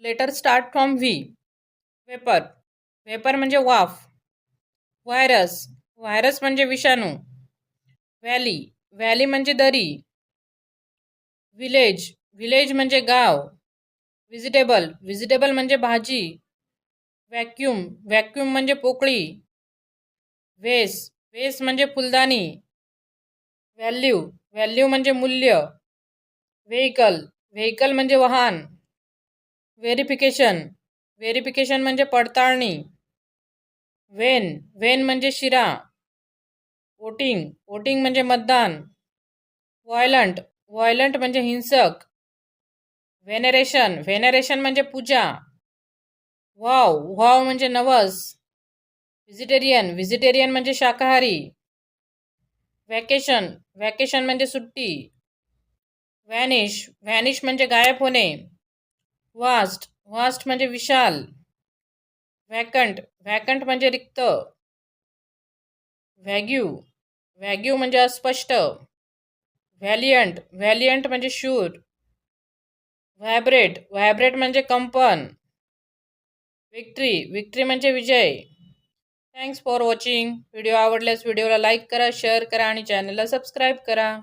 Letter start from V. Vapour. Vapour म्हणजे वाफ. Virus. Virus म्हणजे विषाणू. व्हॅली. व्हॅली म्हणजे दरी. विलेज. विलेज म्हणजे गाव. व्हेजिटेबल. व्हेजिटेबल म्हणजे भाजी. व्हॅक्यूम. व्हॅक्यूम म्हणजे पोकळी. वेस. वेस म्हणजे फुलदाणी. व्हॅल्यू. व्हॅल्यू म्हणजे मूल्य. व्हेइकल. व्हेइकल म्हणजे वाहन. व्हेरिफिकेशन. व्हेरिफिकेशन म्हणजे पडताळणी. वेन. वेन म्हणजे शिरा. वोटिंग. वोटिंग म्हणजे मतदान. व्हायलंट. व्हायलंट म्हणजे हिंसक. व्हेनेरेशन. व्हेनेरेशन म्हणजे पूजा. वाव. वाव म्हणजे नवस. व्हेजिटेरियन. व्हेजिटेरियन म्हणजे शाकाहारी. व्हॅकेशन. व्हॅकेशन म्हणजे सुट्टी. व्हॅनिश. व्हॅनिश म्हणजे गायब होणे. वास्ट. वास्ट म्हणजे विशाल. व्हॅकंट. व्हॅकंट म्हणजे रिक्त. व्हॅग्यू. व्हॅग्यू म्हणजे अस्पष्ट. व्हॅलियंट. व्हॅलियंट म्हणजे शूर. व्हायब्रेट. व्हायब्रेट म्हणजे कंपन. विक्ट्री. विक्ट्री म्हणजे विजय. Thanks for watching. व्हिडिओ आवडल्यास व्हिडिओला लाईक करा, शेअर करा आणि चॅनलला सबस्क्राईब करा.